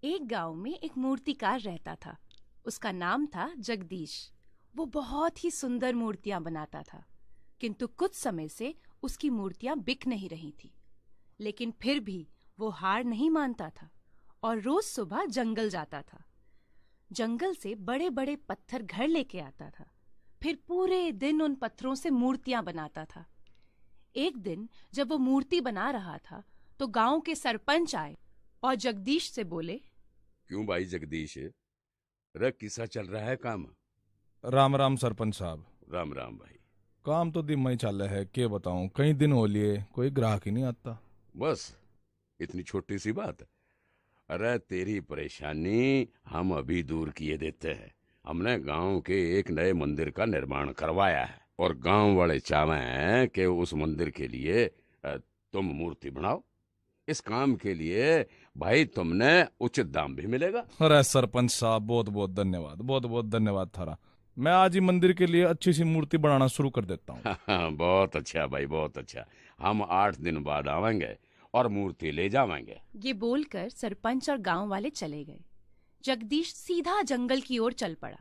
एक गांव में एक मूर्तिकार रहता था। उसका नाम था जगदीश। वो बहुत ही सुंदर मूर्तियां बनाता था, किंतु कुछ समय से उसकी मूर्तियां बिक नहीं रही थी। लेकिन फिर भी वो हार नहीं मानता था और रोज सुबह जंगल जाता था। जंगल से बड़े बड़े पत्थर घर लेके आता था, फिर पूरे दिन उन पत्थरों से मूर्तियां बनाता था। एक दिन जब वो मूर्ति बना रहा था तो गांव के सरपंच आए और जगदीश से बोले, क्यों भाई जगदीश, रे किसा चल रहा है काम? राम राम सरपंच साहब। राम राम भाई। काम तो दिम्मा ही चल रहा है, के बताऊं, कई दिन हो लिए कोई ग्राहक ही नहीं आता। बस इतनी छोटी सी बात। अरे तेरी परेशानी हम अभी दूर किए देते हैं। हमने गांव के एक नए मंदिर का निर्माण करवाया है और गांव वाले चाहते हैं कि उस मंदिर के लिए तुम मूर्ति बनाओ। इस काम के लिए भाई तुमने उचित दाम भी मिलेगा। अरे सरपंच साहब, बहुत बहुत धन्यवाद, बहुत बहुत धन्यवाद थारा। मैं आज ही मंदिर के लिए अच्छी सी मूर्ति बनाना शुरू कर देता हूँ। बहुत अच्छा भाई, बहुत अच्छा। हम 8 दिन बाद आवेंगे और मूर्ति ले जावेंगे। ये बोलकर सरपंच और गांव वाले चले गए। जगदीश सीधा जंगल की ओर चल पड़ा।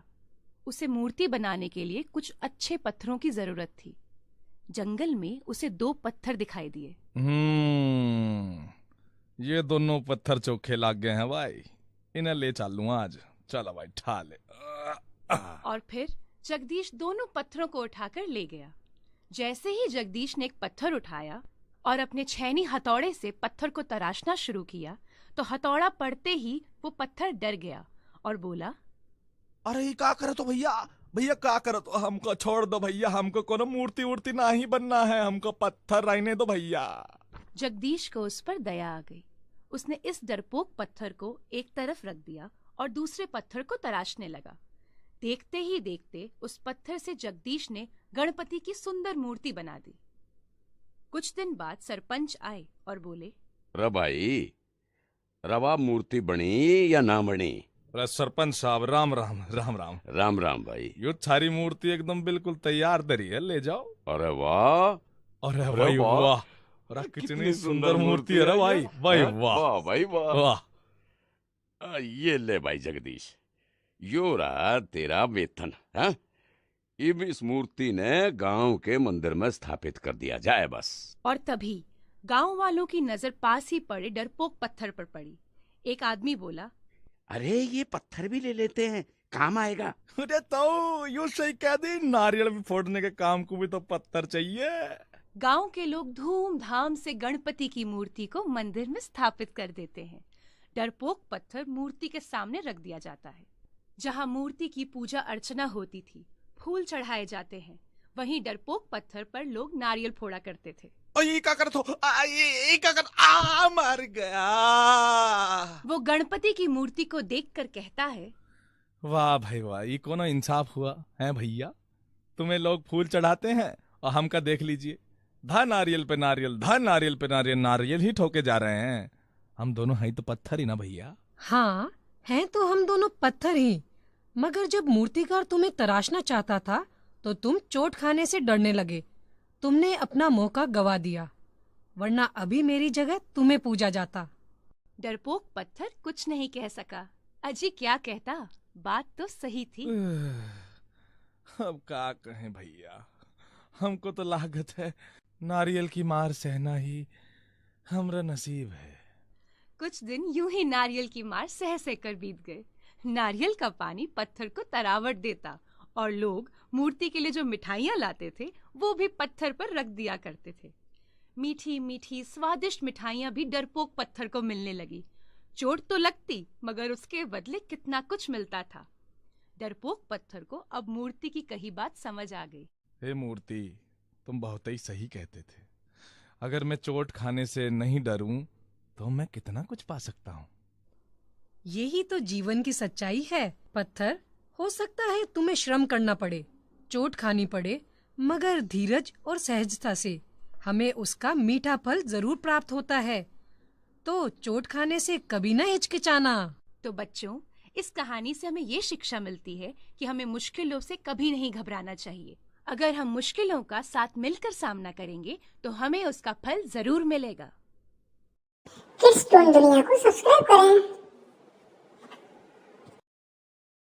उसे मूर्ति बनाने के लिए कुछ अच्छे पत्थरों की जरूरत थी। जंगल में उसे 2 पत्थर दिखाई दिए। ये दोनों पत्थर चोखे लाग गए हैं भाई, इन्हें ले चलूं आज। चलो भाई, ठा ले। और फिर जगदीश दोनों पत्थरों को उठाकर ले गया। जैसे ही जगदीश ने एक पत्थर उठाया और अपने छैनी हथौड़े से पत्थर को तराशना शुरू किया तो हथौड़ा पड़ते ही वो पत्थर डर गया और बोला, अरे ये क्या करे तो भैया, भैया क्या करे तो, हमको छोड़ दो भैया, हमको कोनो मूर्ति वूर्ति ना ही बनना है, हमको पत्थर रहने दो भैया। जगदीश को उस पर दया आ गई। उसने इस डरपोक पत्थर को एक तरफ रख दिया और दूसरे पत्थर को तराशने लगा। देखते ही देखते उस पत्थर से जगदीश ने गणपति की सुंदर मूर्ति बना दी। कुछ दिन बाद सरपंच आए और बोले, रे भाई, रवा मूर्ति बनी या ना बनी? अरे सरपंच साहब, राम राम राम राम। राम राम भाई। यो सारी मूर्ति एकदम बिल्कुल तैयार धरी है, ले जाओ। अरे वाह, अरे भाई वाह, अरे कितनी सुंदर मूर्ति है रे भाई, भाई वाह, वाह भाई वाह। वाह। ये ले भाई जगदीश, यो रहा तेरा वेतन। हाँ, अब इस मूर्ति ने गांव के मंदिर में स्थापित कर दिया जाए बस। और तभी गांव वालों की नजर पास ही पड़े डरपोक पत्थर पर पड़ी। एक आदमी बोला, अरे ये पत्थर भी ले लेते हैं, काम आएगा। अरे तो यू सही कह दी, नारियल भी फोड़ने के काम को भी तो पत्थर चाहिए। गांव के लोग धूमधाम से गणपति की मूर्ति को मंदिर में स्थापित कर देते हैं। डरपोक पत्थर मूर्ति के सामने रख दिया जाता है। जहां मूर्ति की पूजा अर्चना होती थी, फूल चढ़ाए जाते हैं, वहीं डरपोक पत्थर पर लोग नारियल फोड़ा करते थे। ये क्या कर, तो ये क्या कर, मर गया। वो गणपति की मूर्ति को देखकर कहता है, वाह भाई वाह, ये कौन इंसाफ हुआ है भैया। तुम्हें लोग फूल चढ़ाते हैं और हमका देख लीजिए, धा नारियल पे नारियल, धा नारियल पे नारियल, नारियल ही ठोके जा रहे हैं। हम दोनों हैं तो पत्थर ही ना भैया। हाँ, हैं तो हम दोनों पत्थर ही, मगर जब मूर्तिकार तुम्हें तराशना चाहता था तो तुम चोट खाने से डरने लगे। तुमने अपना मौका गवा दिया, वरना अभी मेरी जगह तुम्हें पूजा जाता। डरपोक पत्थर कुछ नहीं कह सका। अजी क्या कहता, बात तो सही थी। अब क्या कहें भैया, हमको तो लागत है नारियल की मार सहना ही हमरा नसीब है। कुछ दिन यूं ही नारियल की मार सह सहकर बीत गए। नारियल का पानी पत्थर को तरावट देता और लोग मूर्ति के लिए जो मिठाइयां लाते थे वो भी पत्थर पर रख दिया करते थे। मीठी मीठी स्वादिष्ट मिठाइयां भी डरपोक पत्थर को मिलने लगी। चोट तो लगती, मगर उसके बदले कितना कुछ मिलता था। डरपोक पत्थर को अब मूर्ति की कही बात समझ आ गई। हे मूर्ति, तुम बहुत ही सही कहते थे। अगर मैं चोट खाने से नहीं डरूं तो मैं कितना कुछ पा सकता हूँ। यही तो जीवन की सच्चाई है पत्थर। हो सकता है तुम्हें श्रम करना पड़े, चोट खानी पड़े, मगर धीरज और सहजता से हमें उसका मीठा फल जरूर प्राप्त होता है। तो चोट खाने से कभी न हिचकिचाना। तो बच्चों, इस कहानी से हमें ये शिक्षा मिलती है कि हमें मुश्किलों से कभी नहीं घबराना चाहिए। अगर हम मुश्किलों का साथ मिलकर सामना करेंगे तो हमें उसका फल जरूर मिलेगा। किड्स टोन दुनिया को सब्सक्राइब करें।